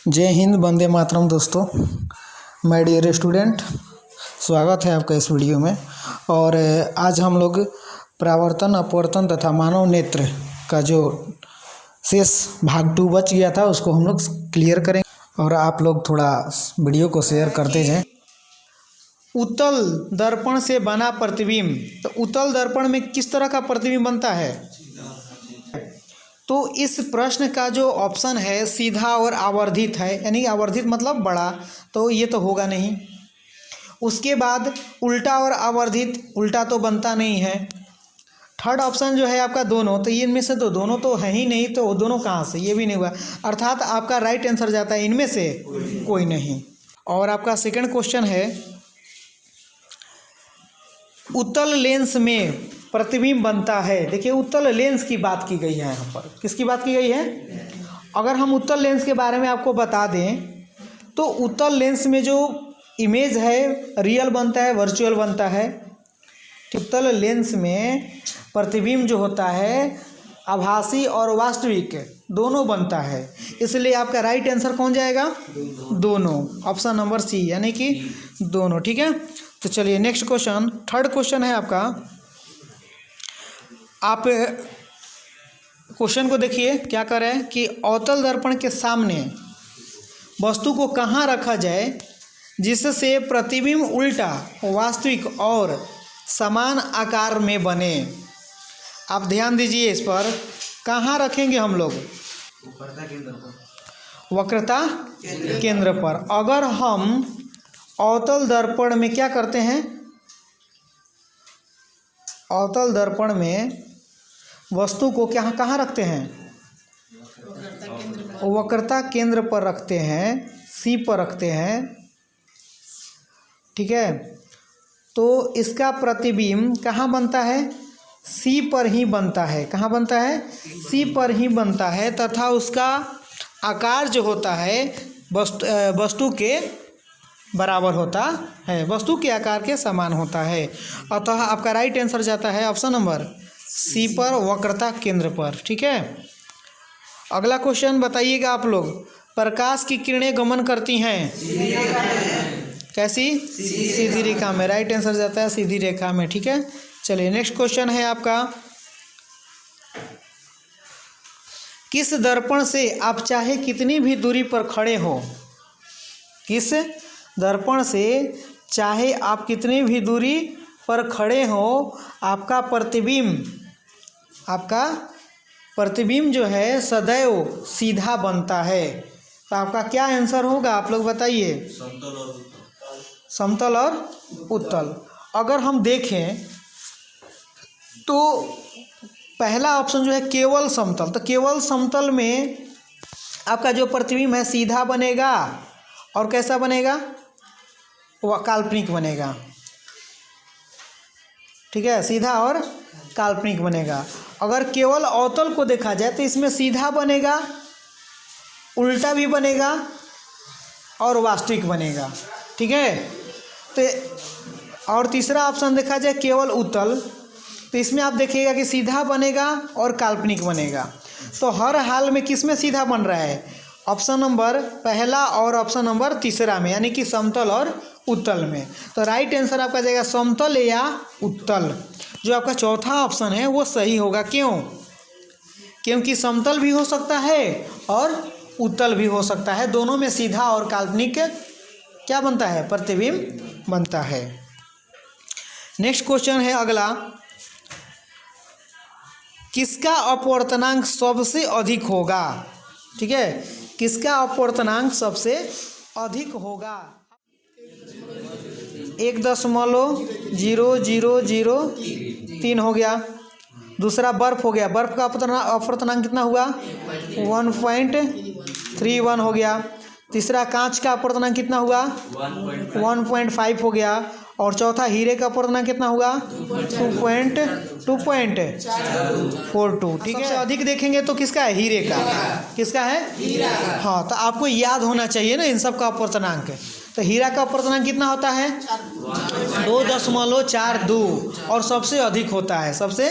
जय हिंद, वंदे मातरम। दोस्तों, my dear student, स्वागत है आपका इस वीडियो में। और आज हम लोग परावर्तन, अपवर्तन तथा मानव नेत्र का जो शेष भाग 2 बच गया था उसको हम लोग क्लियर करेंगे। और आप लोग थोड़ा वीडियो को शेयर करते जाएं। उत्तल दर्पण से बना प्रतिबिंब। तो उत्तल दर्पण में किस तरह का प्रतिबिंब बनता है? तो इस प्रश्न का जो ऑप्शन है सीधा और आवर्धित है, यानी आवर्धित मतलब बड़ा, तो ये तो होगा नहीं। उसके बाद उल्टा और आवर्धित, उल्टा तो बनता नहीं है। थर्ड ऑप्शन जो है आपका दोनों, तो ये इनमें से तो दोनों तो है ही नहीं, तो दोनों कहाँ से, ये भी नहीं हुआ। अर्थात आपका राइट आंसर जाता है इनमें से कोई नहीं। और आपका सेकंड क्वेश्चन है, उत्तल लेंस में प्रतिबिंब बनता है। देखिए, उत्तल लेंस की बात की गई है यहाँ पर। किसकी बात की गई है? अगर हम उत्तल लेंस के बारे में आपको बता दें तो उत्तल लेंस में जो इमेज है रियल बनता है, वर्चुअल बनता है। उत्तल लेंस में प्रतिबिंब जो होता है आभासी और वास्तविक दोनों बनता है। इसलिए आपका राइट आंसर कौन जाएगा? दोनों, ऑप्शन नंबर सी, यानी कि दोनों। ठीक है, तो चलिए नेक्स्ट क्वेश्चन, थर्ड क्वेश्चन है आपका। आप क्वेश्चन को देखिए, क्या करें कि अवतल दर्पण के सामने वस्तु को कहाँ रखा जाए जिससे प्रतिबिंब उल्टा, वास्तविक और समान आकार में बने। आप ध्यान दीजिए इस पर, कहाँ रखेंगे हम लोग? वक्रता केंद्र पर। अगर हम अवतल दर्पण में क्या करते हैं, अवतल दर्पण में वस्तु को क्या कहाँ रखते हैं? वक्रता केंद्र पर रखते हैं, सी पर रखते हैं। ठीक है, तो इसका प्रतिबिंब कहाँ बनता है? सी पर ही बनता है। कहाँ बनता है? सी पर ही बनता है, तथा उसका आकार जो होता है वस्तु के बराबर होता है, वस्तु के आकार के समान होता है। अतः आपका राइट आंसर जाता है ऑप्शन नंबर सी पर, वक्रता केंद्र पर। ठीक है, अगला क्वेश्चन बताइएगा आप लोग। प्रकाश की किरणें गमन करती हैं कैसी? सीधी रेखा में। राइट आंसर जाता है सीधी रेखा में। ठीक है, चलिए नेक्स्ट क्वेश्चन है आपका, किस दर्पण से आप चाहे कितनी भी दूरी पर खड़े हो, किस दर्पण से चाहे आप कितनी भी दूरी पर खड़े हो, आपका प्रतिबिंब जो है सदैव सीधा बनता है। तो आपका क्या आंसर होगा, आप लोग बताइए? समतल और उत्तल। अगर हम देखें तो पहला ऑप्शन जो है केवल समतल, तो केवल समतल में आपका जो प्रतिबिंब है सीधा बनेगा और कैसा बनेगा? वह काल्पनिक बनेगा। ठीक है, सीधा और काल्पनिक बनेगा। अगर केवल अवतल को देखा जाए तो इसमें सीधा बनेगा, उल्टा भी बनेगा और वास्तविक बनेगा। ठीक है, तो और तीसरा ऑप्शन देखा जाए केवल उत्तल, तो इसमें आप देखिएगा कि सीधा बनेगा और काल्पनिक बनेगा। तो हर हाल में किस में सीधा बन रहा है? ऑप्शन नंबर पहला और ऑप्शन नंबर तीसरा में, यानी कि समतल और उत्तल में। तो राइट आंसर आपका जाएगा समतल या उत्तल। जो आपका चौथा ऑप्शन है वो सही होगा। क्यों? क्योंकि समतल भी हो सकता है और उत्तल भी हो सकता है, दोनों में सीधा और काल्पनिक क्या बनता है? प्रतिबिंब बनता है। नेक्स्ट क्वेश्चन है अगला, किसका अपवर्तनांक सबसे अधिक होगा? ठीक है, किसका अपवर्तनांक सबसे अधिक होगा? 1.0003 हो गया। दूसरा बर्फ हो गया, बर्फ का अपवर्तनांक कितना हुआ? 1.31 हो गया। तीसरा कांच का अपवर्तनांक कितना हुआ? 1.5 हो गया। और चौथा हीरे का अपवर्तनांक कितना हुआ? 2.42। ठीक है, सबसे अधिक देखेंगे तो किसका है? हीरे का। किसका है? हीरा। हाँ, तो आपको याद होना चाहिए ना इन सब का अपवर्तनांक। तो हीरा का अपवर्तनांक कितना होता है? 2.42 और सबसे अधिक होता है, सबसे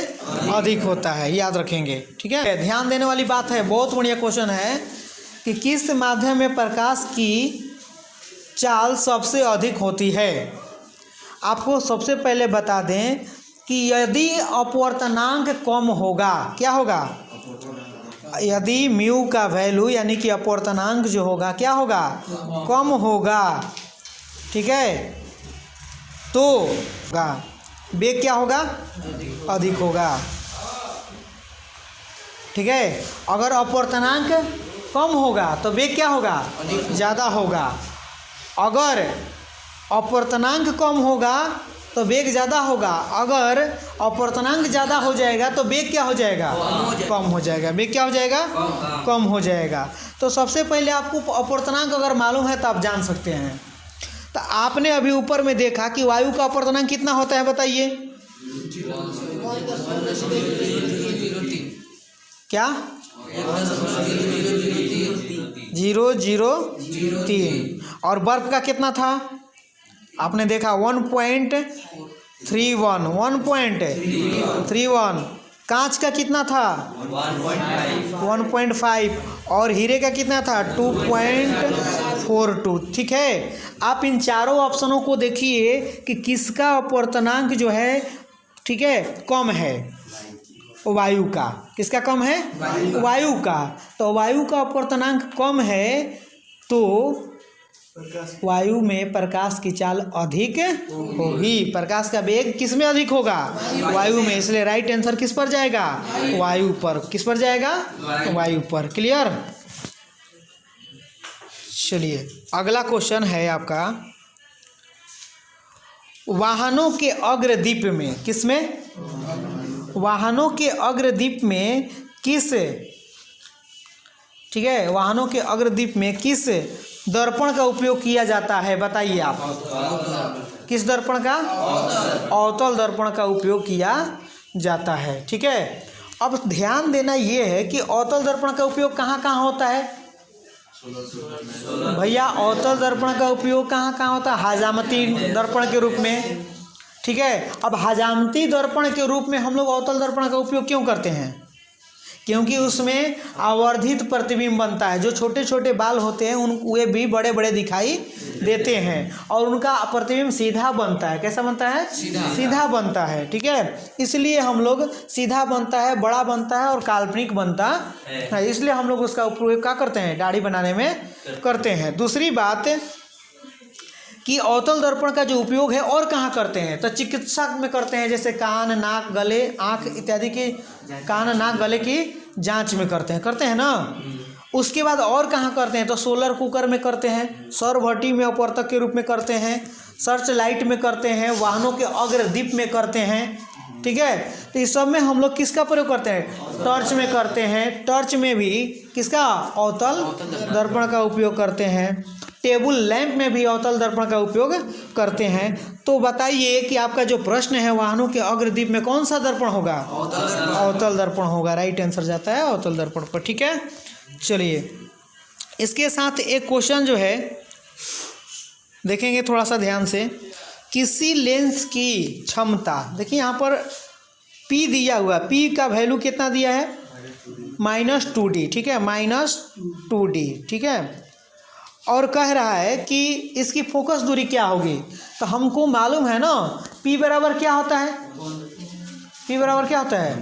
अधिक होता है, याद रखेंगे। ठीक है, ध्यान देने वाली बात है, बहुत बढ़िया क्वेश्चन है। कि किस माध्यम में प्रकाश की चाल सबसे अधिक होती है। आपको सबसे पहले बता दें कि यदि अपवर्तनांक कम होगा, क्या होगा, यदि म्यू का वैल्यू यानी कि अपवर्तनांक जो होगा क्या होगा, कम होगा, ठीक है, तो वेग क्या होगा, अधिक होगा, ठीक है। अगर अपवर्तनांक कम होगा तो वेग क्या होगा, ज़्यादा होगा। अगर अपवर्तनांक कम होगा तो वेग ज़्यादा होगा। अगर अपवर्तनांक ज़्यादा हो जाएगा तो वेग क्या हो जाएगा, कम हो जाएगा। वेग क्या हो जाएगा, कम हो जाएगा। तो सबसे पहले आपको अपवर्तनांक अगर मालूम है तो आप जान सकते हैं। तो आपने अभी ऊपर में देखा कि वायु का अपवर्तनांक कितना होता है, बताइए क्या, 0.003। और बर्फ का कितना था, आपने देखा 1.31। कांच का कितना था 1.5 और हीरे का कितना था 2.42। ठीक है, आप इन चारों ऑप्शनों को देखिए कि किसका अपवर्तनांक जो है, ठीक है, कम है। वायु का, किसका कम है, वायु का। तो वायु का अपवर्तनांक कम है तो वायु में प्रकाश की चाल अधिक होगी। प्रकाश का वेग किस में अधिक होगा, वायु में। इसलिए राइट आंसर किस पर जाएगा, वायु पर। किस पर जाएगा, वायु पर। क्लियर। चलिए अगला क्वेश्चन है आपका, वाहनों के अग्रदीप में, किसमें, वाहनों के अग्रदीप में किस, ठीक है, वाहनों के अग्रदीप में किस दर्पण का उपयोग किया जाता है, बताइए आप। किस दर्पण का, अवतल दर्पण का उपयोग किया जाता है। ठीक है, अब ध्यान देना ये है कि अवतल दर्पण का उपयोग कहाँ कहाँ होता है भैया। अवतल दर्पण का उपयोग कहाँ कहाँ होता है, हजामती दर्पण के रूप में। ठीक है, अब हजामती दर्पण के रूप में हम लोग अवतल दर्पण का उपयोग क्यों करते हैं, क्योंकि उसमें आवर्धित प्रतिबिंब बनता है। जो छोटे छोटे बाल होते हैं वे भी बड़े बड़े दिखाई देते हैं और उनका प्रतिबिंब सीधा बनता है। कैसा बनता है, सीधा बनता है। ठीक है, इसलिए हम लोग सीधा बनता है, बड़ा बनता है और काल्पनिक बनता है, इसलिए हम लोग उसका उपयोग क्या करते हैं, दाढ़ी बनाने में करते हैं। दूसरी बात कि अवतल दर्पण का जो उपयोग है और कहाँ करते हैं, तो चिकित्सा में करते हैं, जैसे कान, नाक, गले, आँख इत्यादि की, कान, नाक, गले की जांच में करते हैं ना। उसके बाद और कहाँ करते हैं, तो सोलर कुकर में करते हैं, सौर भट्टी में अपवर्तक के रूप में करते हैं, सर्च लाइट में करते हैं, वाहनों के अग्रदीप में करते हैं। ठीक है, तो इस सब में हम लोग किसका प्रयोग करते हैं, टॉर्च में करते हैं। टॉर्च में भी किसका, अवतल दर्पण का उपयोग करते हैं। टेबल लैंप में भी अवतल दर्पण का उपयोग करते हैं। तो बताइए कि आपका जो प्रश्न है, वाहनों के अग्रदीप में कौन सा दर्पण होगा, अवतल दर्पण होगा। राइट आंसर जाता है अवतल दर्पण पर। ठीक है, चलिए इसके साथ एक क्वेश्चन जो है देखेंगे थोड़ा सा ध्यान से। किसी लेंस की क्षमता, देखिए यहाँ पर P दिया हुआ, P का वैल्यू कितना दिया है, -2D। ठीक है, -2D। ठीक है, और कह रहा है कि इसकी फोकस दूरी क्या होगी। तो हमको मालूम है ना P बराबर क्या होता है, P बराबर क्या होता है,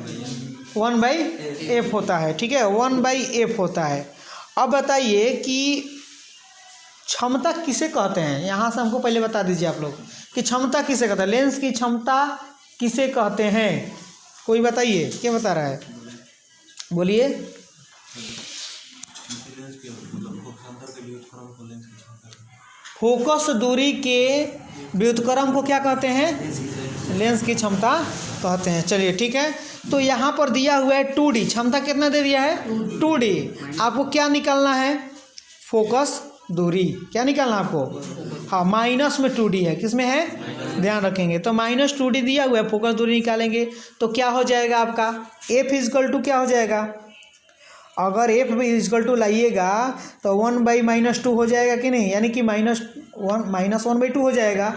1/f होता है। ठीक है, 1/f होता है। अब बताइए कि क्षमता किसे कहते हैं, यहाँ से हमको पहले बता दीजिए आप लोग कि क्षमता किसे कहते हैं, लेंस की क्षमता किसे कहते हैं। कोई बताइए, क्या बता रहा है, बोलिए। फोकस दूरी के व्युत्क्रम को क्या कहते हैं, लेंस की क्षमता कहते हैं। चलिए ठीक है, तो यहाँ पर दिया हुआ है 2D, क्षमता कितना दे दिया है 2D। आपको क्या निकालना है, फोकस दूरी। क्या निकालना आपको, हाँ, माइनस में 2D है, किस में है, ध्यान रखेंगे। तो -2D दिया हुआ है, फोकस दूरी निकालेंगे तो क्या हो जाएगा आपका, F = क्या हो जाएगा। अगर F लाइएगा तो 1/-2 हो जाएगा कि नहीं, यानी कि -1/2 हो जाएगा।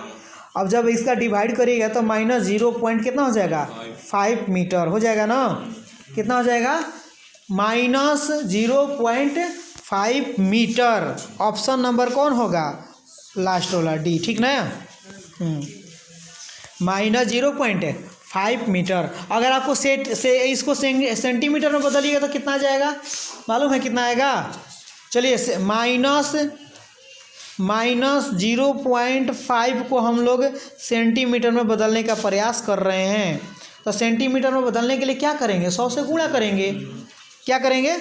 अब जब इसका डिवाइड करिएगा तो -0 कितना हो जाएगा, 5 मीटर हो जाएगा ना। कितना हो जाएगा, -0.5 5 मीटर। ऑप्शन नंबर कौन होगा? लास्ट वाला डी, ठीक ना। -0.5 मीटर। अगर आपको इसको सेंटीमीटर में बदलिएगा तो कितना आ जाएगा मालूम है? कितना आएगा? चलिए -0.5 को हम लोग सेंटीमीटर में बदलने का प्रयास कर रहे हैं। तो सेंटीमीटर में बदलने के लिए क्या करेंगे? 100 से गुणा करेंगे। क्या करेंगे?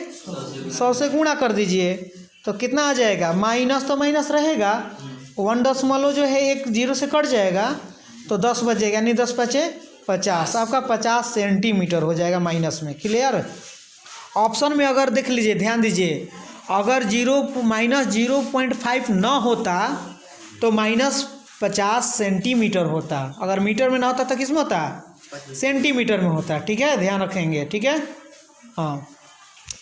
100 से गुणा कर दीजिए तो कितना आ जाएगा? माइनस तो माइनस रहेगा, 1 दशमलव जो है 1 0 से कट जाएगा तो 10 बचेगा, यानी 10 बचे 50। आपका 50 सेंटीमीटर हो जाएगा माइनस में। क्लियर? ऑप्शन में अगर देख लीजिए, ध्यान दीजिए, अगर -0.5 ना होता तो -50 सेंटीमीटर होता। अगर मीटर में ना होता तो किस में होता? सेंटीमीटर में होता। ठीक है, ध्यान रखेंगे। ठीक है, हाँ,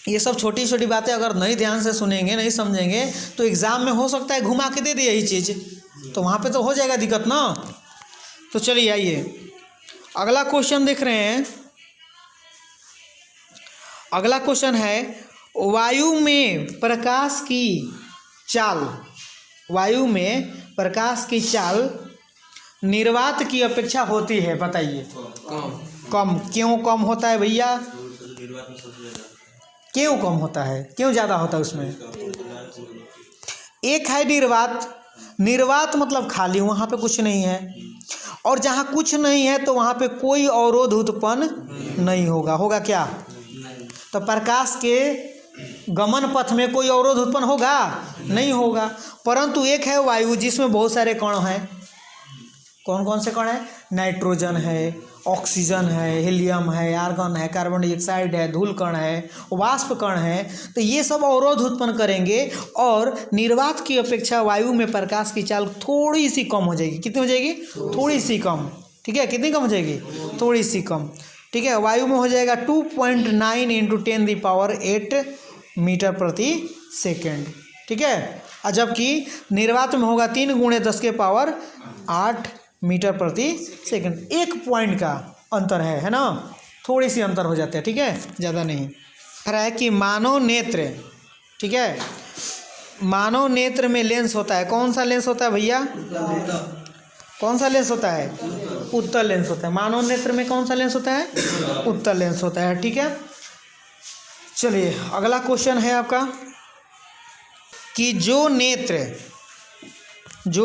ये सब छोटी छोटी बातें अगर नहीं ध्यान से सुनेंगे, नहीं समझेंगे तो एग्ज़ाम में हो सकता है घुमा के दे दे यही चीज़, तो वहाँ पे तो हो जाएगा दिक्कत ना। तो चलिए आइए अगला क्वेश्चन देख रहे हैं। अगला क्वेश्चन है, वायु में प्रकाश की चाल, वायु में प्रकाश की चाल निर्वात की अपेक्षा होती है, बताइए। कम। क्यों कम होता है भैया? क्यों कम होता है? क्यों ज़्यादा होता है उसमें? एक है निर्वात। निर्वात मतलब खाली, वहाँ पे कुछ नहीं है, और जहाँ कुछ नहीं है तो वहाँ पे कोई अवरोध उत्पन्न नहीं होगा। होगा क्या? तो प्रकाश के गमन पथ में कोई अवरोध उत्पन्न होगा? नहीं होगा। परंतु एक है वायु जिसमें बहुत सारे कण हैं। कौन कौन से कण हैं? नाइट्रोजन है, ऑक्सीजन है, हीलियम है, आर्गन है, कार्बन डाइऑक्साइड है, धूल कण है, वाष्प कण है। तो ये सब अवरोध उत्पन्न करेंगे और निर्वात की अपेक्षा वायु में प्रकाश की चाल थोड़ी सी कम हो जाएगी। कितनी हो जाएगी? थोड़ी सी कम। ठीक है, कितनी कम हो जाएगी? थोड़ी सी कम। ठीक है, वायु में हो जाएगा 2.9 × 10⁸ मीटर प्रति सेकेंड। ठीक है, और जबकि निर्वात में होगा 3 × 10⁸ मीटर प्रति सेकंड। 1 पॉइंट का अंतर है ना, थोड़ी सी अंतर हो जाता है। ठीक है, ज़्यादा नहीं। फिर है कि मानव नेत्र, ठीक है, मानव नेत्र में लेंस होता है। कौन सा लेंस होता है भैया? कौन सा लेंस होता है? उत्तल लेंस होता है। मानव नेत्र में कौन सा लेंस होता है? उत्तल लेंस होता है। ठीक है, चलिए अगला क्वेश्चन है आपका कि जो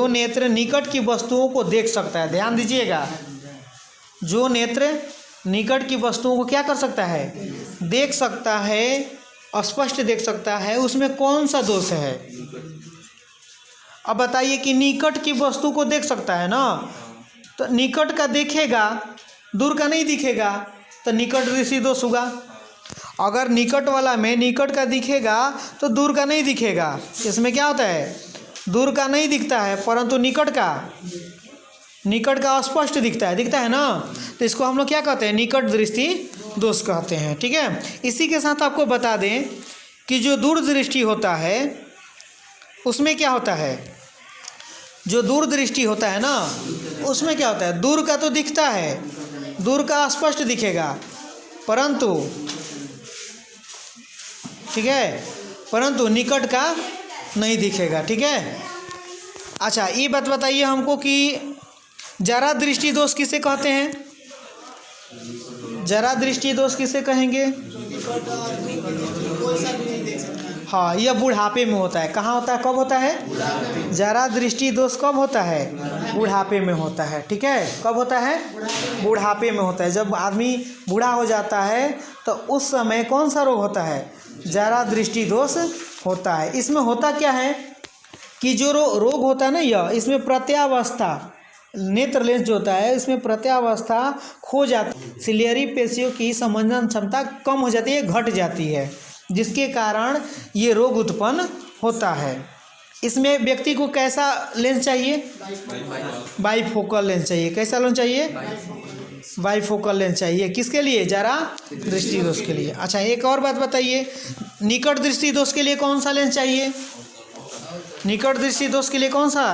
नेत्र निकट की वस्तुओं को देख सकता है, ध्यान दीजिएगा, जो नेत्र निकट की वस्तुओं को क्या कर सकता है? देख सकता है, स्पष्ट देख सकता है, उसमें कौन सा दोष है? अब बताइए कि निकट की वस्तु को देख सकता है ना, तो निकट का देखेगा, दूर का नहीं दिखेगा, तो निकट दृष्टि दोष होगा। अगर निकट वाला में निकट का दिखेगा तो दूर का नहीं दिखेगा। इसमें क्या होता है? दूर का नहीं दिखता है, परंतु निकट का स्पष्ट दिखता है ना, तो इसको हम लोग क्या कहते हैं? निकट दृष्टि दोष कहते हैं। ठीक है, इसी के साथ आपको बता दें कि जो दूरदृष्टि होता है उसमें क्या होता है? जो दूरदृष्टि होता है ना, उसमें क्या होता है? दूर का तो दिखता है, दूर का स्पष्ट दिखेगा, परंतु ठीक है, परंतु निकट का नहीं दिखेगा। ठीक है, अच्छा ये बात बताइए हमको कि जरा दृष्टि दोष किसे कहते हैं? जरा दृष्टि दोष किसे कहेंगे? हाँ, यह बुढ़ापे में होता है। कहाँ होता है? कब होता है? जरा दृष्टि दोष कब होता है? बुढ़ापे में होता है। ठीक है, कब होता है? बुढ़ापे में होता है। जब आदमी बूढ़ा हो जाता है तो उस समय कौन सा रोग होता है? जरा दृष्टि दोष होता है। इसमें होता क्या है कि जो रोग होता है ना, यह इसमें प्रत्यावस्था, नेत्र लेंस जो होता है इसमें प्रत्यावस्था खो जाती है, सिलियरी पेशियों की संवेदन क्षमता कम हो जाती है, घट जाती है, जिसके कारण ये रोग उत्पन्न होता है। इसमें व्यक्ति को कैसा लेंस चाहिए? बाइफोकल लेंस चाहिए। कैसा लेंस चाहिए? बाइफोकल लेंस चाहिए। किसके लिए? जरा दृष्टि दोष के लिए। अच्छा एक और बात बताइए, निकट दृष्टि दोष के लिए कौन सा लेंस चाहिए? निकट दृष्टि दोष के लिए कौन सा?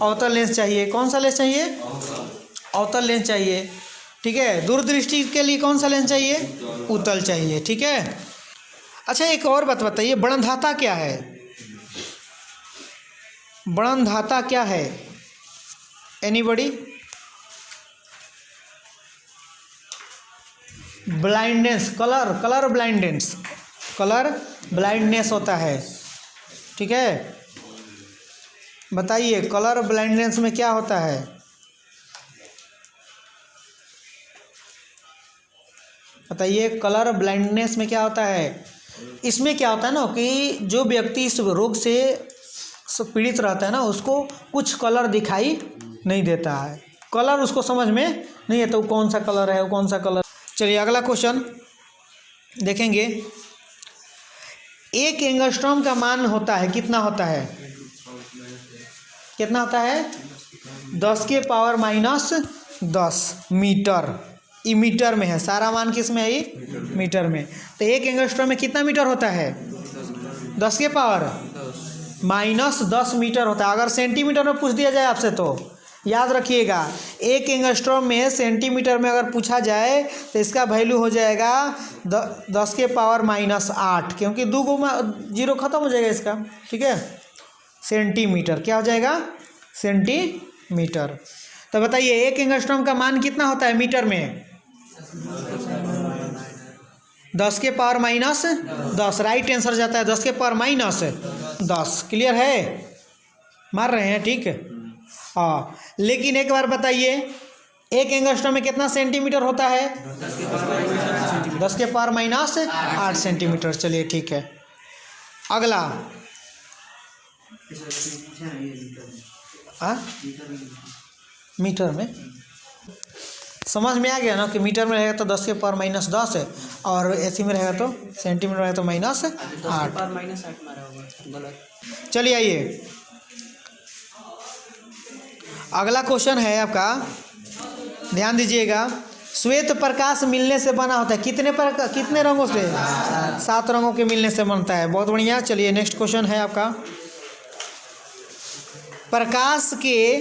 अवतल लेंस चाहिए। कौन सा लेंस चाहिए? अवतल लेंस चाहिए। ठीक है, दूरदृष्टि के लिए कौन सा लेंस चाहिए? उत्तल चाहिए। ठीक है, अच्छा एक और बात बताइए, बड़नधाता क्या है? बड़नधाता क्या है? Anybody? Blindness, colour blindness, colour blindness होता है, ठीक है। बताइए कलर ब्लाइंडनेस में क्या होता है? बताइए कलर ब्लाइंडनेस में क्या होता है? इसमें क्या होता है ना कि जो व्यक्ति इस रोग से पीड़ित रहता है ना, उसको कुछ कलर दिखाई नहीं देता है, कलर उसको समझ में नहीं है, तो कौन सा कलर है, वो कौन सा कलर। चलिए अगला क्वेश्चन देखेंगे। एक एंगस्ट्रॉम का मान होता है, कितना होता है? कितना होता है? 10 के पावर माइनस 10 मीटर। ई मीटर में है, सारा मान किस में है? ये मीटर में। तो एक एंगस्ट्रॉम में कितना मीटर होता है? 10 के पावर माइनस 10 मीटर होता है। अगर सेंटीमीटर में पूछ दिया जाए आपसे तो याद रखिएगा, एक एंगस्ट्रॉम में सेंटीमीटर में अगर पूछा जाए तो इसका वैल्यू हो जाएगा 10 के पावर माइनस 8, क्योंकि 2 को जीरो खत्म हो जाएगा इसका, ठीक है। सेंटीमीटर क्या हो जाएगा? सेंटीमीटर। तो बताइए एक एंगस्ट्रॉम का मान कितना होता है मीटर में? 10 के पावर माइनस 10, राइट आंसर जाता है 10 के पावर माइनस 10। क्लियर है? मार रहे हैं, ठीक है। हाँ, लेकिन एक बार बताइए एक एंगस्ट्रॉम में कितना सेंटीमीटर होता है? 10 के पावर माइनस 8 सेंटीमीटर। चलिए ठीक है। अगला मीटर में समझ में आ गया ना कि मीटर में रहेगा तो 10 के पावर माइनस 10 है, और एसी में रहेगा तो सेंटीमीटर रहेगा तो माइनस 8। चलिए आइए अगला क्वेश्चन है आपका, ध्यान दीजिएगा। श्वेत प्रकाश मिलने से बना होता है, कितने रंगों से? 7 रंगों के मिलने से बनता है। बहुत बढ़िया। चलिए नेक्स्ट क्वेश्चन है आपका, प्रकाश के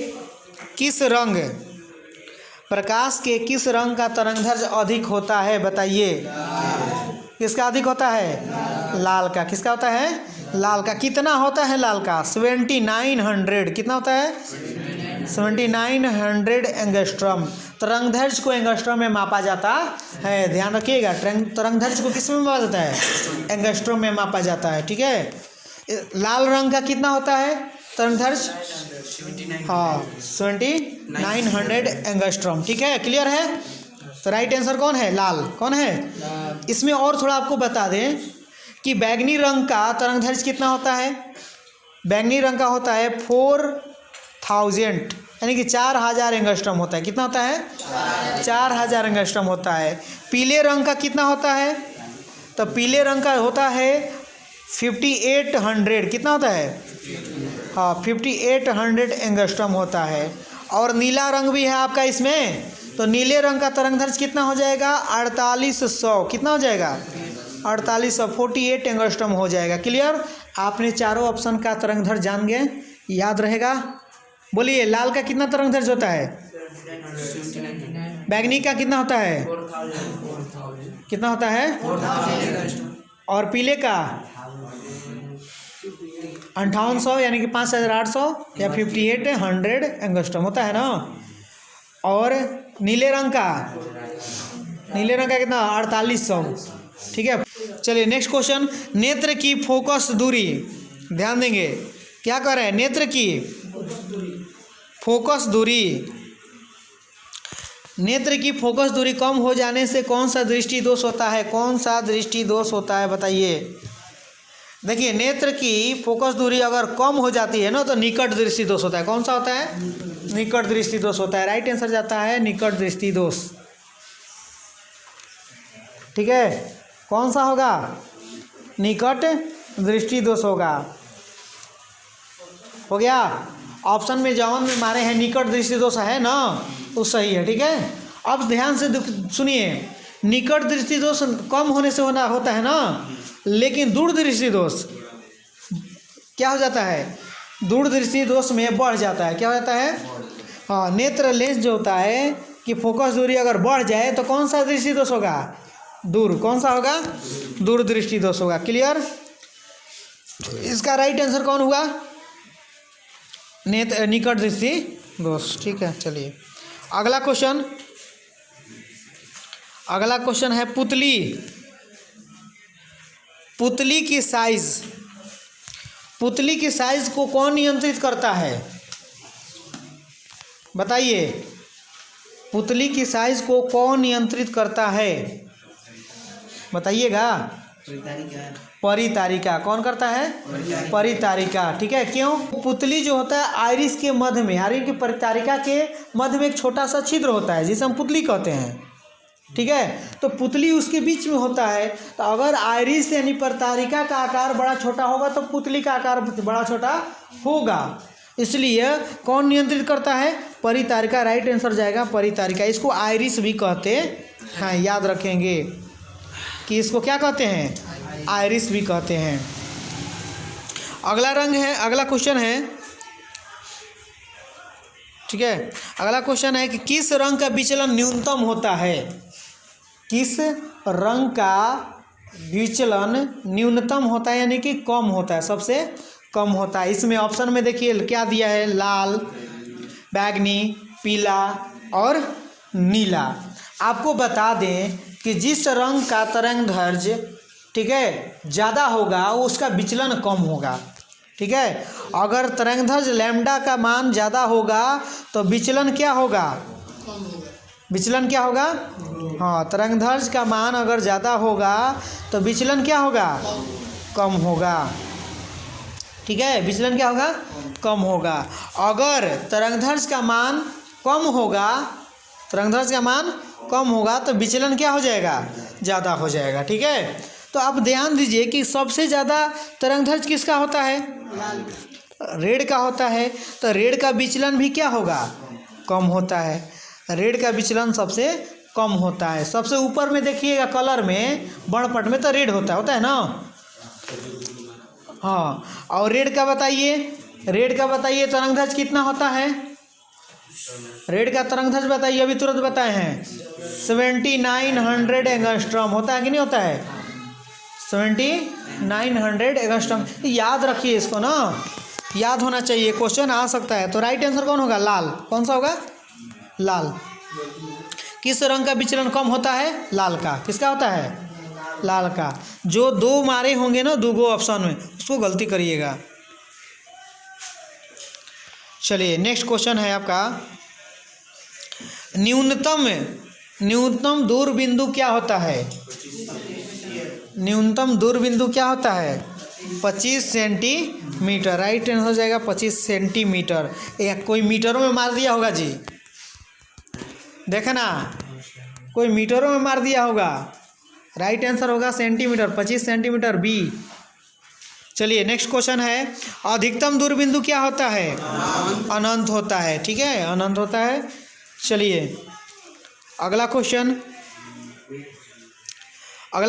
किस रंग का तरंगदैर्घ्य अधिक होता है? बताइए किसका अधिक होता है? लाल का। किसका होता है? लाल का। कितना होता है लाल का? 7900। कितना होता है? 7900 एंगस्ट्रॉम। तरंगदैर्घ्य को एंगस्ट्रॉम में मापा जाता है, ध्यान रखिएगा। तरंगदैर्घ्य को किस में मापा जाता है? एंगस्ट्रॉम में मापा जाता है, ठीक है। लाल रंग का कितना होता है तरंगदैर्घ्य? हाँ 7900 एंगस्ट्रॉम, ठीक है। क्लियर है? तो राइट आंसर कौन है? लाल। कौन है? इसमें और थोड़ा आपको बता दें कि बैंगनी रंग का तरंगदैर्घ्य कितना होता है? बैंगनी रंग का होता है 4000, यानी कि 4000 एंगस्ट्रॉम होता है। कितना होता है? 4000 एंगस्ट्रॉम होता है। पीले रंग का कितना होता है? तो पीले रंग का होता है 5800। कितना होता है? हाँ 5800 एंगस्ट्रॉम होता है। और नीला रंग भी है आपका इसमें, तो नीले रंग का तरंगदैर्घ्य कितना हो जाएगा? 4800। कितना हो जाएगा? 4800, 48 एंगस्ट्रॉम हो जाएगा। क्लियर? आपने चारों ऑप्शन का तरंगदैर्घ्य जान गए, याद रहेगा। बोलिए लाल का कितना तरंगदैर्घ्य होता है? बैंगनी का कितना होता है? कितना होता है? और पीले का 5800, यानी कि 5800 या 5800 एंगस्ट्रॉम होता है ना। और नीले रंग का कितना? 4800, ठीक है। चलिए नेक्स्ट क्वेश्चन, नेत्र की फोकस दूरी। ध्यान देंगे, क्या कर रहे हैं? नेत्र की फोकस दूरी। नेत्र की फोकस दूरी कम हो जाने से कौन सा दृष्टि दोष होता है? कौन सा दृष्टि दोष होता है? बताइए। देखिए नेत्र की फोकस दूरी अगर कम हो जाती है ना तो निकट दृष्टि दोष होता है। कौन सा होता है? निकट दृष्टि दोष होता है। राइट आंसर जाता है निकट दृष्टि दोष, ठीक है। कौन सा होगा? निकट दृष्टि दोष होगा। हो गया? ऑप्शन में जौन में मारे हैं निकट दृष्टि दोष है ना, वो सही है, ठीक है। अब ध्यान से सुनिए, निकट दृष्टि दोष कम होने से होता है ना, लेकिन दूर दृष्टि दोष क्या हो जाता है? दूर दृष्टि दोष में बढ़ जाता है। क्या हो जाता है? हाँ नेत्र लेंस जो होता है कि फोकस दूरी अगर बढ़ जाए तो कौन सा दृष्टि दोष होगा? दूर। कौन सा होगा? दूरदृष्टि दोष होगा। क्लियर? इसका राइट आंसर कौन हुआ? निकट दृष्टि दोष। ठीक है, चलिए अगला क्वेश्चन है पुतली। पुतली की साइज को कौन नियंत्रित करता है? बताइए, पुतली की साइज को कौन नियंत्रित करता है? बताइएगा। परितारिका। कौन करता है? परितारिका। ठीक है, क्यों? पुतली जो होता है आइरिस के मध्य में, आइरिस की परितारिका के मध्य में एक छोटा सा छिद्र होता है जिसे हम पुतली कहते हैं। ठीक है, तो पुतली उसके बीच में होता है। तो अगर आइरिस यानी परितारिका का आकार बड़ा छोटा होगा तो पुतली का आकार बड़ा छोटा होगा। इसलिए कौन नियंत्रित करता है? परितारिका। राइट आंसर जाएगा परितारिका। इसको आइरिस भी कहते हैं, याद रखेंगे कि इसको क्या कहते हैं? आइरिस भी कहते हैं। अगला क्वेश्चन है, ठीक है, अगला क्वेश्चन है कि किस रंग का विचलन न्यूनतम होता है? किस रंग का विचलन न्यूनतम होता है यानी कि कम होता है, सबसे कम होता है? इसमें ऑप्शन में देखिए क्या दिया है, लाल, बैगनी, पीला और नीला। आपको बता दें कि जिस रंग का तरंगदैर्घ्य, ठीक है, ज़्यादा होगा उसका विचलन कम होगा। ठीक है, अगर तरंगदैर्घ्य लैम्डा का मान ज़्यादा होगा तो विचलन क्या होगा? विचलन क्या होगा? हाँ, तरंगदैर्घ्य का मान अगर ज़्यादा होगा तो विचलन क्या होगा? कम होगा। ठीक है, विचलन क्या होगा? कम होगा। अगर तरंगदैर्घ्य का मान कम होगा, तरंगदैर्घ्य का मान कम होगा तो विचलन क्या हो जाएगा? ज़्यादा हो जाएगा। ठीक है, तो आप ध्यान दीजिए कि सबसे ज़्यादा तरंगदैर्घ्य किसका होता है? रेड का होता है। तो रेड का विचलन भी क्या होगा? कम होता है। रेड का विचलन सबसे कम होता है। सबसे ऊपर में देखिएगा कलर में, वर्णपट में तो रेड होता है ना। हाँ, और रेड का बताइए तरंगदैर्घ्य कितना होता है? रेड का तरंगदैर्घ्य बताइए, अभी तुरंत बताए हैं। 7900 एंगस्ट्रॉम होता है कि नहीं होता है? 7900 एंगस्ट्रॉम। याद रखिए इसको ना, याद होना चाहिए, क्वेश्चन आ सकता है। तो राइट आंसर कौन होगा? लाल। कौन सा होगा? लाल। किस रंग का विचलन कम होता है? लाल का। किसका होता है? लाल का। जो दो मारे होंगे ना, दो ऑप्शन में, उसको गलती करिएगा। चलिए नेक्स्ट क्वेश्चन है आपका, न्यूनतम दूर बिंदु क्या होता है? न्यूनतम दूर बिंदु क्या होता है? 25 सेंटीमीटर। राइट आंसर हो जाएगा 25 सेंटीमीटर। कोई मीटरों में मार दिया होगा जी, देखना, कोई मीटरों में मार दिया होगा। राइट आंसर होगा सेंटीमीटर, 25 सेंटीमीटर बी। चलिए नेक्स्ट क्वेश्चन है, अधिकतम दूर बिंदु क्या होता है? अनंत होता है। ठीक है, अनंत होता है। चलिए अगला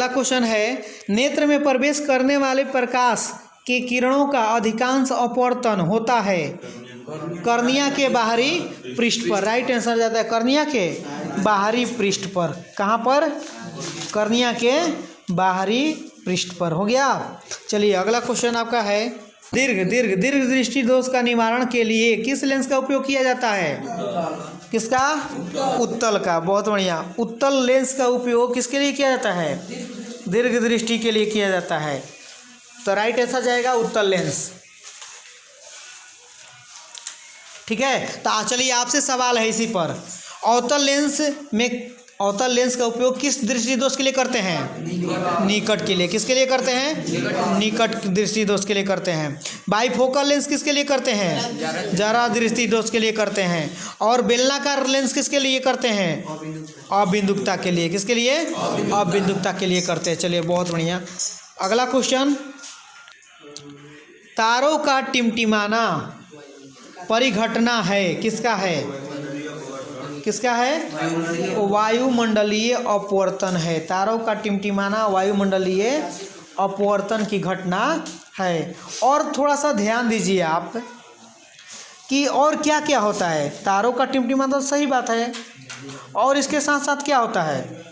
क्वेश्चन है, नेत्र में प्रवेश करने वाले प्रकाश के किरणों का अधिकांश अपवर्तन होता है कर्निया के बाहरी पृष्ठ पर। राइट आंसर जाता है कर्निया के बाहरी पृष्ठ पर। कहाँ पर? कर्निया के बाहरी पृष्ठ पर। हो गया। चलिए अगला क्वेश्चन आपका है, दीर्घ दृष्टि दोष का निवारण के लिए किस लेंस का उपयोग किया जाता है? किसका? उत्तल का। बहुत बढ़िया। उत्तल लेंस का उपयोग किसके लिए किया जाता है? दीर्घ दृष्टि के लिए किया जाता है। तो राइट आंसर जाएगा उत्तल लेंस। ठीक है, तो चलिए आपसे सवाल है इसी पर, अवतल लेंस का उपयोग किस दृष्टि दोष के लिए करते हैं? निकट के लिए। किसके लिए करते हैं? निकट दृष्टि दोष के लिए करते हैं। बाइफोकल लेंस किसके लिए करते हैं? जरा दृष्टि दोष के लिए करते हैं। और बेलनाकार लेंस किसके लिए करते हैं? अबिंदुकता के लिए। किसके लिए? अबिंदुकता के लिए करते हैं। चलिए बहुत बढ़िया। अगला क्वेश्चन, तारों का टिमटिमाना परिघटना है, किसका है? किसका है? वायुमंडलीय अपवर्तन है। तारों का टिमटिमाना वायुमंडलीय अपवर्तन की घटना है। और थोड़ा सा ध्यान दीजिए आप कि और क्या क्या होता है। तारों का टिमटिमाना तो सही बात है, और इसके साथ साथ क्या होता है?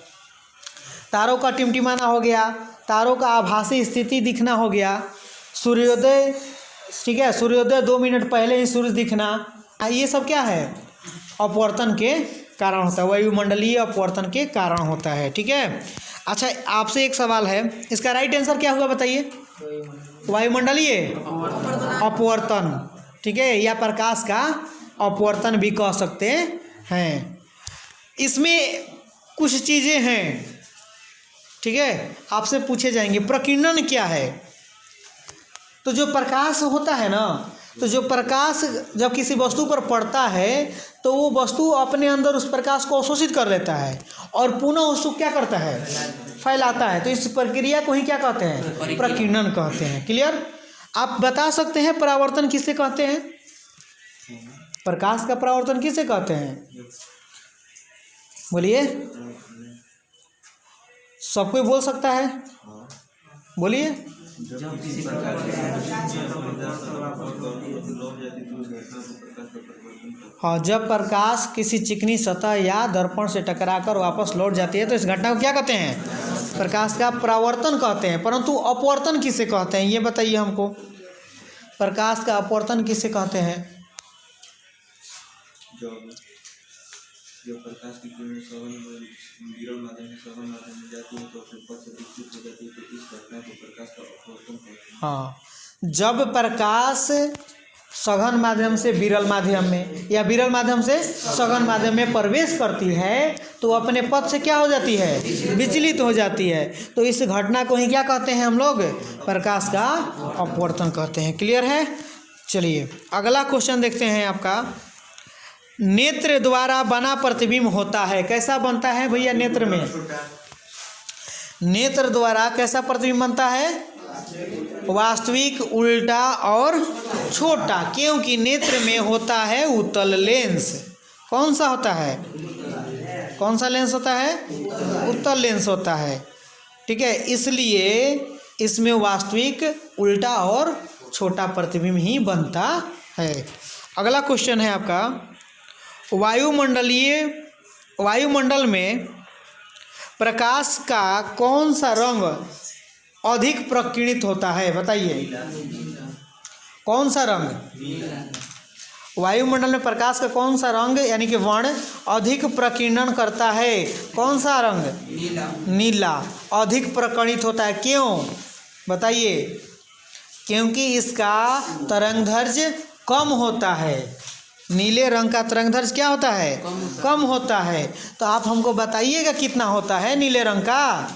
तारों का टिमटिमाना हो गया, तारों का आभासी स्थिति दिखना हो गया, सूर्योदय, ठीक है, सूर्योदय 2 मिनट पहले ही सूरज दिखना, ये सब क्या है? अपवर्तन के कारण होता है, वायुमंडलीय अपवर्तन के कारण होता है। ठीक है। अच्छा, आपसे एक सवाल है, इसका राइट आंसर क्या हुआ बताइए? वायुमंडलीय अपवर्तन, ठीक है, या प्रकाश का अपवर्तन भी कह सकते हैं। इसमें कुछ चीज़ें हैं, ठीक है, आपसे पूछे जाएंगे प्रकीर्णन क्या है। तो जो प्रकाश होता है ना, तो जो प्रकाश जब किसी वस्तु पर पड़ता है तो वो वस्तु अपने अंदर उस प्रकाश को अवशोषित कर लेता है और पुनः उसको क्या करता है? फैलाता है। तो इस प्रक्रिया को ही क्या कहते हैं? प्रकीर्णन कहते हैं। क्लियर? आप बता सकते हैं परावर्तन किसे कहते हैं? प्रकाश का परावर्तन किसे कहते हैं? बोलिए, सब कोई बोल सकता है, बोलिए। हाँ, जब प्रकाश किसी चिकनी सतह या दर्पण से टकराकर वापस लौट जाती है तो इस घटना को क्या कहते हैं? प्रकाश का परावर्तन कहते हैं। परंतु अपवर्तन किसे कहते हैं, ये बताइए हमको। प्रकाश का अपवर्तन किसे कहते हैं? जो प्रकाश की किरणें विरल माध्यम से सघन माध्यम में जाती है तो अपने पथ से विच्युत हो जाती है, तो इस घटना को प्रकाश का अपवर्तन कहते हैं। हाँ, जब प्रकाश सघन माध्यम से विरल माध्यम में या विरल माध्यम से सघन माध्यम में प्रवेश करती है तो अपने पथ से क्या हो जाती है? विचलित हो जाती है। तो इस घटना को ही क्या कहते हैं हम लोग? प्रकाश का अपवर्तन कहते हैं। क्लियर है? चलिए अगला क्वेश्चन देखते हैं आपका। नेत्र द्वारा बना प्रतिबिंब होता है, कैसा बनता है भैया? नेत्र में नेत्र द्वारा कैसा प्रतिबिंब बनता है? वास्तविक, उल्टा और छोटा, क्योंकि नेत्र में होता है उत्तल लेंस। कौन सा होता है? कौन सा लेंस होता है? उत्तल लेंस होता है। ठीक है, इसलिए इसमें वास्तविक, उल्टा और छोटा प्रतिबिंब ही बनता है। अगला क्वेश्चन है आपका, वायुमंडल में प्रकाश का कौन सा रंग अधिक प्रकीर्णित होता है? बताइए, कौन सा रंग? वायुमंडल में प्रकाश का कौन सा रंग यानी कि वर्ण अधिक प्रकीर्णन करता है? कौन सा रंग? नीला अधिक प्रकीर्णित होता है। क्यों बताइए? क्योंकि इसका तरंगदैर्घ्य कम होता है। नीले रंग का तरंगदैर्घ्य क्या होता है? कम होता है। तो आप हमको बताइएगा कितना होता है नीले रंग का?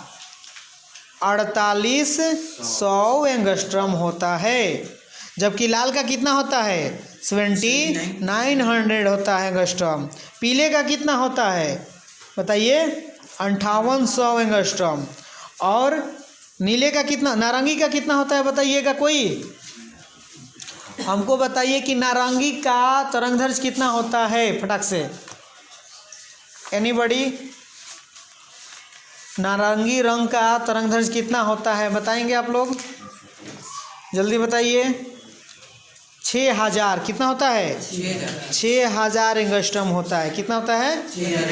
4800 एंगस्ट्रॉम होता है। जबकि लाल का कितना होता है? 7900 होता है एंगस्ट्रॉम। पीले का कितना होता है बताइए? 5800 एंगस्ट्रॉम। और नीले का कितना, नारंगी का कितना होता है बताइएगा कोई? हमको बताइए कि नारंगी का तरंगदैर्घ्य कितना होता है फटाक से। एनीबॉडी? नारंगी रंग का तरंगदैर्घ्य कितना होता है बताएंगे आप लोग? जल्दी बताइए। 6000 कितना होता है? 6000 एंगस्ट्रॉम होता है। कितना होता है?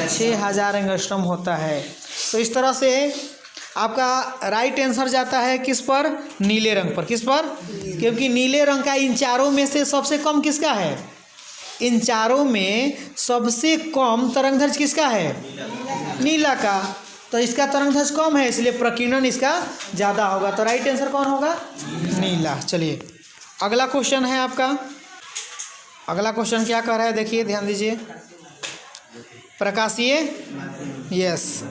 6000 एंगस्ट्रॉम होता है। तो इस तरह से आपका राइट आंसर जाता है किस पर? नीले रंग पर। किस पर? क्योंकि नीले रंग का इन चारों में से सबसे कम किसका है? इन चारों में सबसे कम तरंगदैर्घ्य किसका है? नीला का। तो इसका तरंगदैर्घ्य कम है, इसलिए प्रकीर्णन इसका ज़्यादा होगा। तो राइट आंसर कौन होगा? नीला। चलिए अगला क्वेश्चन है आपका। अगला क्वेश्चन क्या कह रहा है देखिए, ध्यान दीजिए। प्रकाशीय, यस,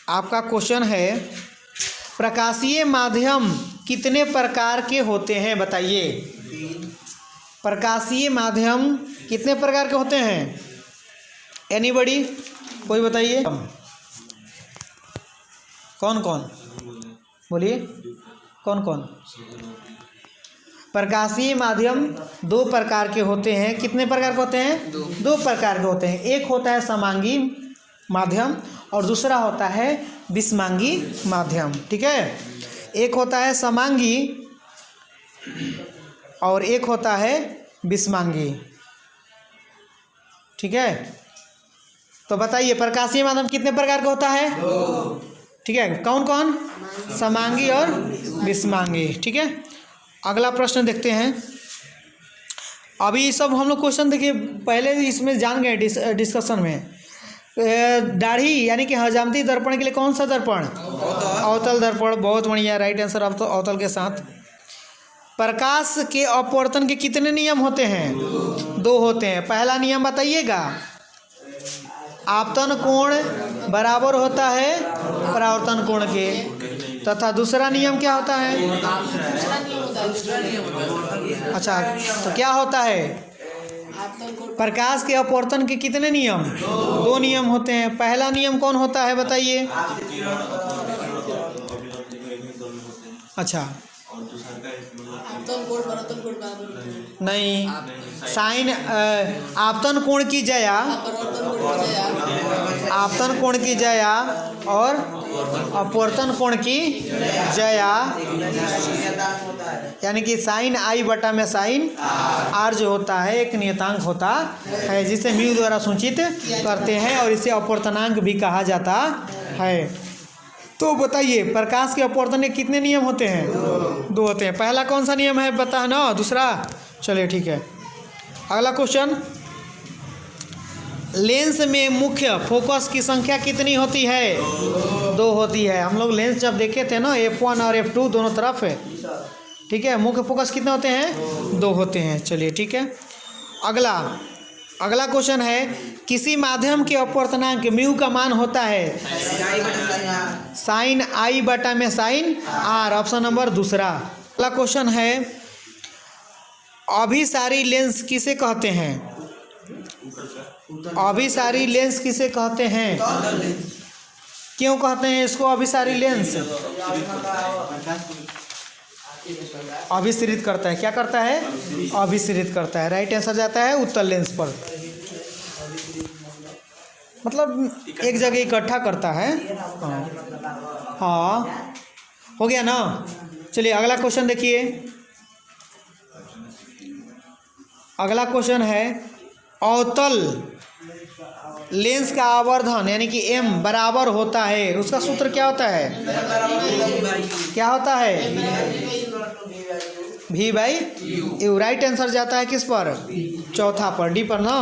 आपका क्वेश्चन है प्रकाशीय माध्यम कितने प्रकार के होते हैं बताइए? प्रकाशीय माध्यम कितने प्रकार के होते हैं? एनीबॉडी? कोई बताइए। कौन कौन? बोलिए, कौन कौन? प्रकाशीय माध्यम 2 प्रकार के होते हैं। कितने प्रकार के होते हैं? 2 प्रकार के होते हैं। एक होता है समांगी माध्यम और दूसरा होता है विषमांगी माध्यम। ठीक है, एक होता है समांगी और एक होता है विषमांगी। ठीक है, तो बताइए प्रकाशीय माध्यम कितने प्रकार का होता है? ठीक है, कौन कौन? समांगी और विषमांगी। ठीक है, अगला प्रश्न देखते हैं। अभी सब हम लोग क्वेश्चन देखिए पहले इसमें जान गए डिस्कशन में। दाढ़ी यानी कि हजामती दर्पण के लिए कौन सा दर्पण? अवतल दर्पण। बहुत बढ़िया, राइट आंसर अब तो अवतल के साथ। प्रकाश के अपवर्तन के कितने नियम होते हैं? 2 होते हैं। पहला नियम बताइएगा। आपतन कोण बराबर होता है परावर्तन कोण के, तथा दूसरा नियम क्या होता है? अच्छा, तो क्या होता है? प्रकाश के अपवर्तन के कितने नियम? 2 नियम होते हैं। पहला नियम कौन होता है बताइए? अच्छा नहीं, साइन आपतन कोण की जया, आपतन कोण की जया और अपवर्तन कोण की जया, यानी कि साइन आई बटा में साइन आर जो होता है एक नियतांक होता है जिसे म्यू द्वारा सूचित करते हैं और इसे अपवर्तनांक भी कहा जाता है। तो बताइए प्रकाश के अपवर्तन के कितने नियम होते हैं? 2 होते हैं। पहला कौन सा नियम है बता ना? दूसरा? चलिए ठीक है। अगला क्वेश्चन, लेंस में मुख्य फोकस की संख्या कितनी होती है? 2 होती है। हम लोग लेंस जब देखे थे ना F1 और F2 दोनों तरफ है। ठीक है, मुख्य फोकस कितने होते हैं? 2 होते हैं। चलिए ठीक है। अगला क्वेश्चन है, किसी माध्यम के अपवर्तनांक म्यू का मान होता है साइन आई बटा में साइन आर। ऑप्शन नंबर दूसरा। अगला क्वेश्चन है, अभिसारी लेंस किसे कहते हैं? अभिसारी लेंस किसे कहते हैं? क्यों कहते हैं इसको अभिसारी लेंस? अभिसरित करता है। क्या करता है? अभिसरित करता है। राइट आंसर जाता है उत्तल लेंस पर, मतलब एक जगह इकट्ठा करता है। हाँ हो गया ना। चलिए अगला क्वेश्चन देखिए। अगला क्वेश्चन है, अवतल लेंस का आवर्धन यानी कि m बराबर होता है, उसका सूत्र क्या होता है? क्या होता है? v by you. Right answer जाता है किस पर? चौथा पर, डी पर ना।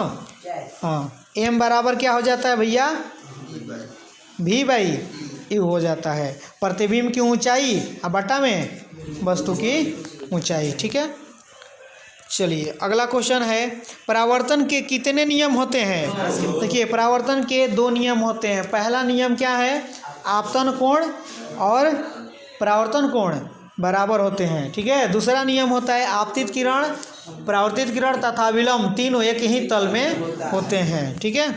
हाँ, m बराबर क्या हो जाता है भैया? v बाई यू हो जाता है। प्रतिबिंब की ऊंचाई और बटा में वस्तु की ऊंचाई। ठीक है, चलिए अगला क्वेश्चन है, परावर्तन के कितने नियम होते हैं? देखिए परावर्तन के 2 नियम होते हैं। पहला नियम क्या है? आपतन कोण और परावर्तन कोण बराबर होते हैं। ठीक है, दूसरा नियम होता है आपतित किरण, परावर्तित किरण तथा विलंब तीनों एक ही तल में होते हैं। ठीक है,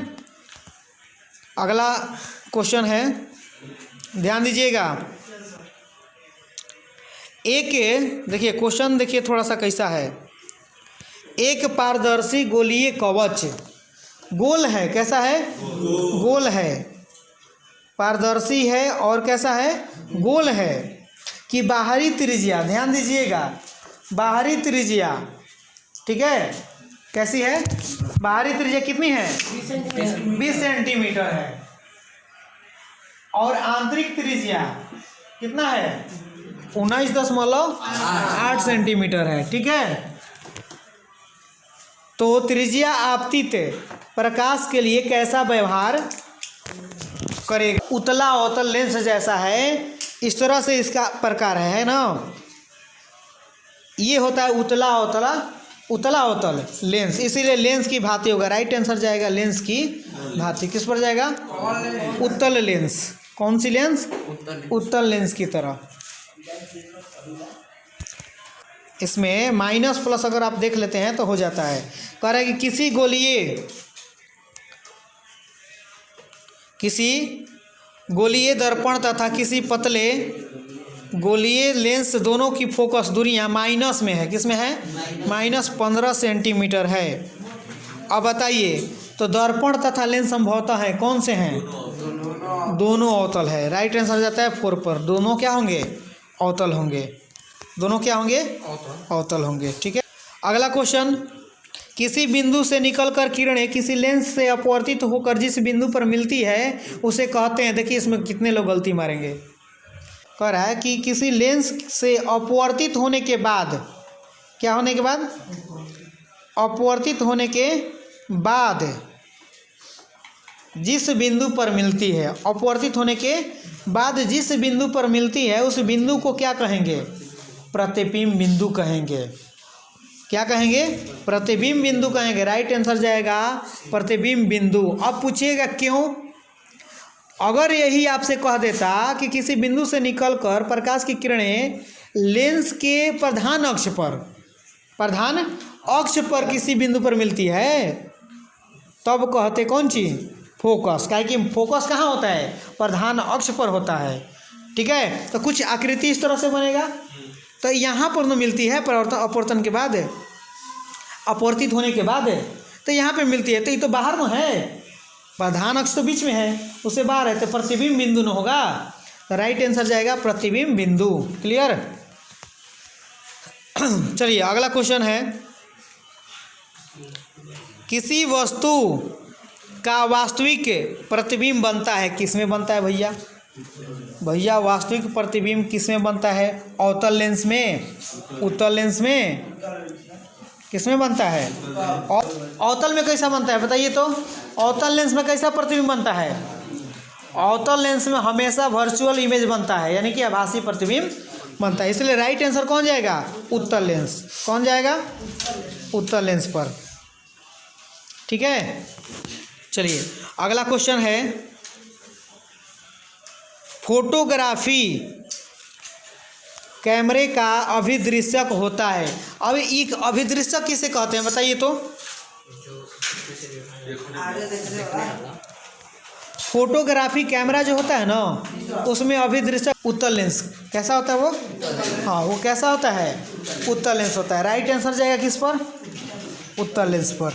अगला क्वेश्चन है, ध्यान दीजिएगा। एक देखिए क्वेश्चन देखिए थोड़ा सा कैसा है। एक पारदर्शी गोलीय कवच गोल है, कैसा है? गोल है, पारदर्शी है और कैसा है? गोल है कि बाहरी त्रिज्या, ध्यान दीजिएगा, बाहरी त्रिज्या ठीक है कैसी है? बाहरी त्रिज्या कितनी है? 20 सेंटीमीटर है और आंतरिक त्रिज्या कितना है? 19.8 सेंटीमीटर है। ठीक है, तो त्रिज्या आपतित प्रकाश के लिए कैसा व्यवहार करेगा? उतला अवतल लेंस जैसा है, इस तरह से इसका प्रकार है ना। ये होता है उतला अवतल लेंस, इसीलिए लेंस की भांति होगा। राइट आंसर जाएगा लेंस की भांति। किस पर जाएगा? उत्तल लेंस। कौन सी लेंस? उत्तल लेंस की तरह। इसमें माइनस प्लस अगर आप देख लेते हैं तो हो जाता है। कह रहा है कि किसी गोलीय दर्पण तथा किसी पतले गोलीय लेंस दोनों की फोकस दूरियां माइनस में है। किस में है? -15 सेंटीमीटर है। अब बताइए तो दर्पण तथा लेंस संभवतः है कौन से हैं? दोनों अवतल है। राइट आंसर जाता है 4 पर। दोनों क्या होंगे? अवतल होंगे। दोनों क्या होंगे? अवतल होंगे। ठीक है, अगला क्वेश्चन, किसी बिंदु से निकलकर किरणें किसी लेंस से अपवर्तित होकर जिस बिंदु पर मिलती है उसे कहते हैं। देखिए इसमें कितने लोग गलती मारेंगे। कह रहा है कि किसी लेंस से अपवर्तित होने के बाद, क्या होने के बाद, अपवर्तित होने के बाद जिस बिंदु पर मिलती है, अपवर्तित होने के बाद जिस बिंदु पर मिलती है उस बिंदु को क्या कहेंगे? प्रतिबिंब बिंदु कहेंगे। क्या कहेंगे? प्रतिबिंब बिंदु कहेंगे। राइट आंसर जाएगा प्रतिबिंब बिंदु। अब पूछिएगा क्यों? अगर यही आपसे कह देता कि किसी बिंदु से निकलकर प्रकाश की किरणें लेंस के प्रधान अक्ष पर किसी बिंदु पर मिलती है, तब कहते कौन चीज़? फोकस। काहे कि फोकस कहाँ होता है? प्रधान अक्ष पर होता है। ठीक है, तो कुछ आकृति इस तरह से बनेगा। तो यहाँ पर न मिलती है अपवर्तन के बाद, अपवर्तित होने के बाद, तो यहाँ पे मिलती है, तो ये तो बाहर में है, प्रधान अक्ष तो बीच में है, उससे बाहर है, तो प्रतिबिंब बिंदु न होगा। तो राइट आंसर जाएगा प्रतिबिंब बिंदु। क्लियर? चलिए अगला क्वेश्चन है, किसी वस्तु का वास्तविक प्रतिबिंब बनता है, किसमें बनता है भैया? भैया वास्तविक प्रतिबिंब किसमें बनता है? अवतल लेंस में, उत्तल लेंस में, किसमें बनता है? अवतल में कैसा बनता है बताइए तो? अवतल लेंस में कैसा प्रतिबिंब बनता है? अवतल लेंस में हमेशा वर्चुअल इमेज बनता है, यानी कि आभासी प्रतिबिंब बनता है। इसलिए राइट आंसर कौन जाएगा? उत्तल लेंस। कौन जाएगा? उत्तल लेंस पर। ठीक है, चलिए अगला क्वेश्चन है, फोटोग्राफी कैमरे का अभिदृश्यक होता है। अब एक अभिदृश्यक किसे कहते हैं बताइए तो? फोटोग्राफी कैमरा जो होता है ना, उसमें अभिदृश्यक उत्तल लेंस कैसा होता है वो? हाँ, वो कैसा होता है? उत्तल लेंस होता है। राइट आंसर जाएगा किस पर? उत्तल लेंस पर।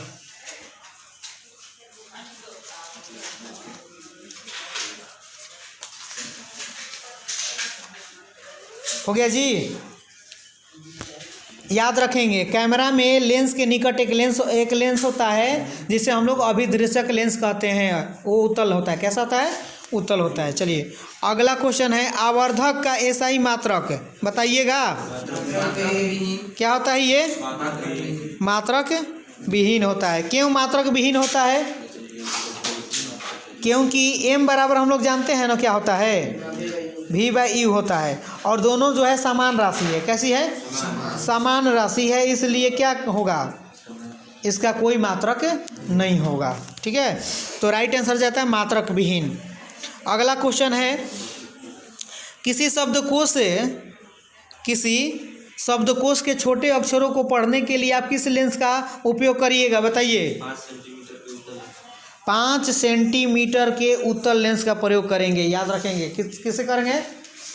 हो गया जी। याद रखेंगे, कैमरा में लेंस के निकट एक लेंस होता है जिसे हम लोग अभिदृश्यक लेंस कहते हैं, वो उत्तल होता है। कैसा होता है? उत्तल होता है। चलिए अगला क्वेश्चन है, आवर्धक का एसआई मात्रक बताइएगा। क्या होता है ये? मात्रक विहीन होता है। क्यों मात्रक विहीन होता है? क्योंकि m बराबर हम लोग जानते हैं ना क्या होता है? v/u होता है, और दोनों जो है समान राशि है। कैसी है? समान राशि है, इसलिए क्या होगा? इसका कोई मात्रक नहीं होगा। ठीक है, तो राइट आंसर जाता है मात्रक विहीन। अगला क्वेश्चन है, किसी शब्दकोश के छोटे अक्षरों को पढ़ने के लिए आप किस लेंस का उपयोग करिएगा बताइए? 5 सेंटीमीटर के उत्तल लेंस का प्रयोग करेंगे। याद रखेंगे, किससे करेंगे?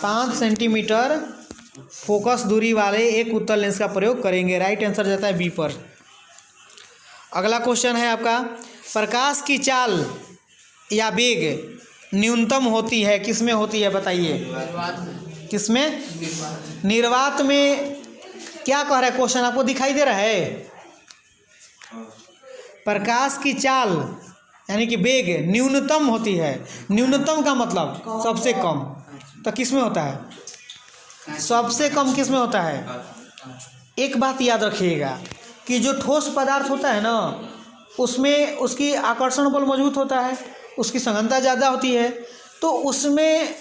5 सेंटीमीटर फोकस दूरी वाले एक उत्तल लेंस का प्रयोग करेंगे। राइट आंसर जाता है बी पर। अगला क्वेश्चन है आपका, प्रकाश की चाल या वेग न्यूनतम होती है, किसमें होती है बताइए? किसमें? निर्वात में। क्या कह रहा है क्वेश्चन? आपको दिखाई दे रहा है? प्रकाश की चाल यानी कि वेग न्यूनतम होती है। न्यूनतम का मतलब सबसे कम। तो किस में होता है? सबसे कम किस में होता है? एक बात याद रखिएगा कि जो ठोस पदार्थ होता है ना, उसमें उसकी आकर्षण बल मजबूत होता है, उसकी सघनता ज़्यादा होती है, तो उसमें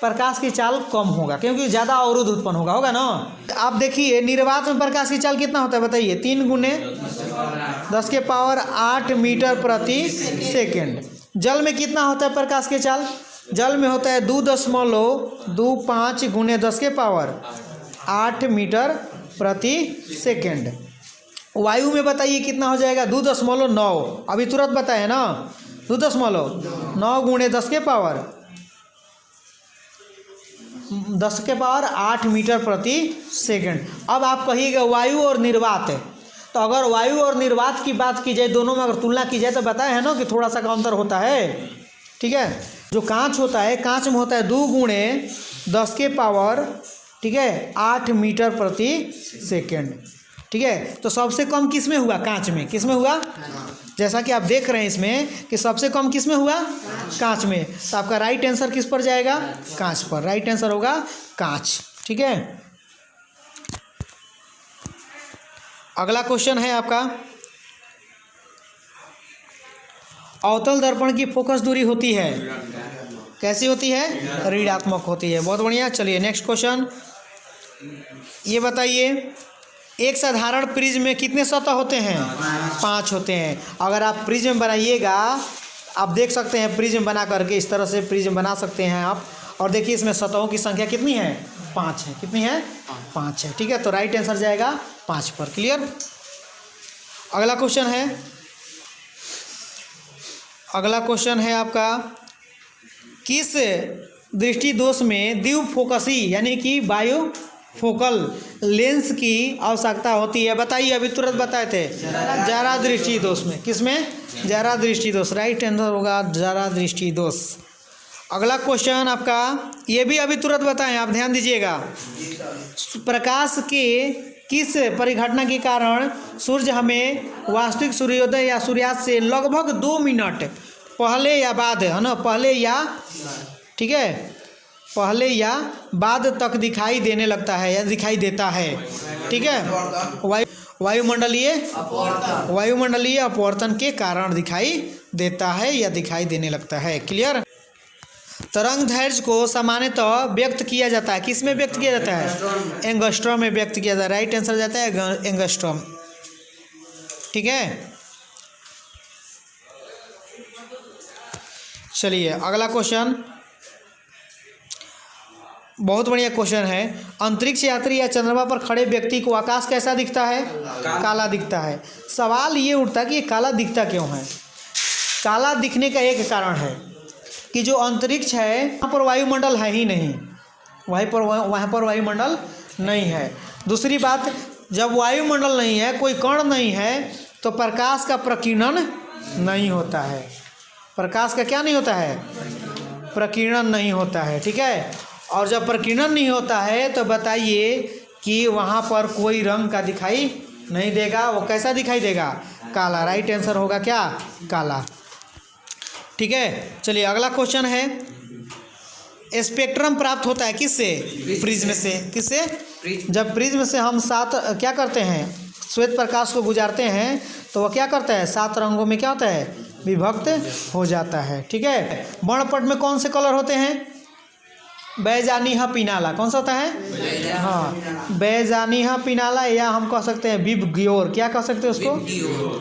प्रकाश की चाल कम होगा, क्योंकि ज़्यादा अवरोध उत्पन्न होगा ना। आप देखिए निर्वात में प्रकाश की चाल कितना होता है बताइए? 3 × 10⁸ मीटर प्रति सेकेंड। जल में कितना होता है प्रकाश की चाल? जल में होता है 2.25 × 10⁸ मीटर प्रति सेकेंड। वायु में बताइए कितना हो जाएगा? 2.9। अभी तुरंत बताए ना, 2.9 × 10⁸ मीटर प्रति सेकेंड। अब आप कहिएगा वायु और निर्वात, तो अगर वायु और निर्वात की बात की जाए, दोनों में अगर तुलना की जाए, तो बताया है ना कि थोड़ा सा का अंतर होता है। ठीक है, जो कांच होता है, कांच में होता है 2 × 10⁸ ठीक है 8 मीटर प्रति सेकेंड। ठीक है। तो सबसे कम किस में हुआ? कांच में। किस में हुआ? जैसा कि आप देख रहे हैं इसमें कि सबसे कम किस में हुआ? कांच में। तो आपका राइट आंसर किस पर जाएगा? कांच पर। राइट आंसर होगा कांच, ठीक है। अगला क्वेश्चन है आपका, अवतल दर्पण की फोकस दूरी होती है, कैसी होती है? ऋणात्मक होती है। बहुत बढ़िया। चलिए नेक्स्ट क्वेश्चन, ये बताइए एक साधारण प्रिज्म में कितने सतह होते हैं? 5 होते हैं। अगर आप प्रिज्म बनाइएगा, आप देख सकते हैं प्रिज्म बना करके, इस तरह से प्रिज्म बना सकते हैं आप। और देखिए इसमें सतहों की संख्या कितनी है? 5 है। कितनी है? 5 है, ठीक है। तो राइट आंसर जाएगा 5 पर। क्लियर। अगला क्वेश्चन है, अगला क्वेश्चन है आपका, किस दृष्टि दोष में द्विफोकसी यानी कि बायो फोकल लेंस की आवश्यकता होती है? बताइए, अभी तुरंत बताए थे। जरा दृष्टि दोष में। किसमें? जरा दृष्टि दोष। राइट आंसर होगा जरा दृष्टि दोष। अगला क्वेश्चन आपका, ये भी अभी तुरंत बताएं, आप ध्यान दीजिएगा। प्रकाश के किस परिघटना के कारण सूर्य हमें वास्तविक सूर्योदय या सूर्यास्त से लगभग 2 मिनट पहले या बाद, है ना, पहले या, ठीक है, पहले या बाद तक दिखाई देने लगता है या दिखाई देता है, ठीक है। वायुमंडलीय अपवर्तन के कारण दिखाई देता है या दिखाई देने लगता है। क्लियर। तरंग दैर्घ्य को सामान्यतः व्यक्त किया जाता है, किस में व्यक्त किया जाता है? एंगस्ट्रॉम में व्यक्त किया जाता है। राइट आंसर जाता है एंगस्ट्रॉम, ठीक है। चलिए अगला क्वेश्चन, बहुत बढ़िया क्वेश्चन है। अंतरिक्ष यात्री या चंद्रमा पर खड़े व्यक्ति को आकाश कैसा दिखता है? काला दिखता है। सवाल ये उठता है कि ये काला दिखता क्यों है? काला दिखने का एक कारण है कि जो अंतरिक्ष है वहाँ पर वायुमंडल है ही नहीं, वहाँ पर वायुमंडल नहीं है। दूसरी बात, जब वायुमंडल नहीं है, कोई कण नहीं है, तो प्रकाश का प्रकीर्णन नहीं होता है। प्रकाश का क्या नहीं होता है? प्रकीर्णन नहीं होता है, ठीक है। और जब प्रकीर्णन नहीं होता है तो बताइए कि वहाँ पर कोई रंग का दिखाई नहीं देगा, वो कैसा दिखाई देगा? काला। राइट आंसर होगा क्या? काला, ठीक है। चलिए अगला क्वेश्चन है, स्पेक्ट्रम प्राप्त होता है किससे? प्रिज्म से। किससे? जब प्रिज्म से हम 7 क्या करते हैं? श्वेत प्रकाश को गुजारते हैं तो वह क्या करता है? 7 रंगों में क्या होता है? विभक्त हो जाता है, ठीक है। वर्णपट में कौन से कलर होते हैं? बैजानीहा पिनाला। कौन सा होता है? हाँ, बैजानीहा पिनाला, या हम कह सकते हैं बिब ग्योर। क्या कह सकते हैं उसको?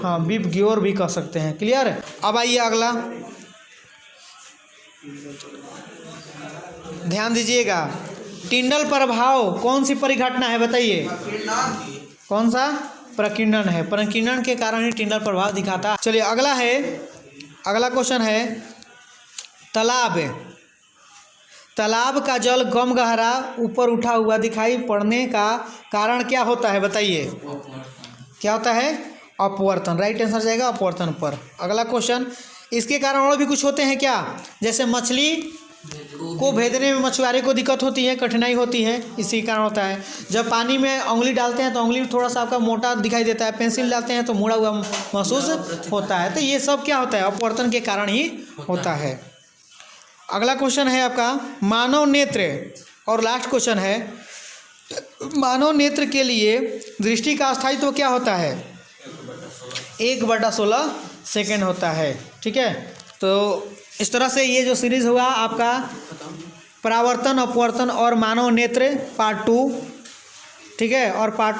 हाँ, बिब ग्योर भी कह सकते हैं। क्लियर। अब आइए अगला, ध्यान दीजिएगा। टिंडल प्रभाव कौन सी परिघटना है? बताइए। कौन सा? प्रकीर्णन है। प्रकीर्णन के कारण ही टिंडल प्रभाव दिखाता है। चलिए अगला है, अगला क्वेश्चन है, तालाब का जल कम गहरा ऊपर उठा हुआ दिखाई पड़ने का कारण क्या होता है? बताइए। क्या होता है? अपवर्तन। राइट आंसर जाएगा अपवर्तन पर। अगला क्वेश्चन, इसके कारण और भी कुछ होते हैं क्या? जैसे मछली को भेजने में मछुआरे को दिक्कत होती है, कठिनाई होती है, इसी कारण होता है। जब पानी में उंगली डालते हैं तो उंगली थोड़ा सा आपका मोटा दिखाई देता है, पेंसिल डालते हैं तो मुड़ा हुआ महसूस होता है। तो ये सब क्या होता है? अपवर्तन के कारण ही होता है। अगला क्वेश्चन है आपका, मानव नेत्र, और लास्ट क्वेश्चन है, मानव नेत्र के लिए दृष्टि का स्थायित्व तो क्या होता है? 1/16 सेकेंड होता है, ठीक है। तो इस तरह से ये जो सीरीज़ हुआ आपका परावर्तन, अपवर्तन और मानव नेत्र पार्ट 2, ठीक है, और पार्ट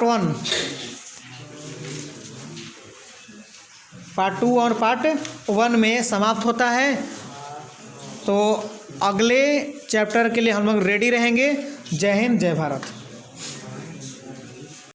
2 और पार्ट 1 में समाप्त होता है। तो अगले चैप्टर के लिए हम लोग रेडी रहेंगे। जय हिंद, जय भारत।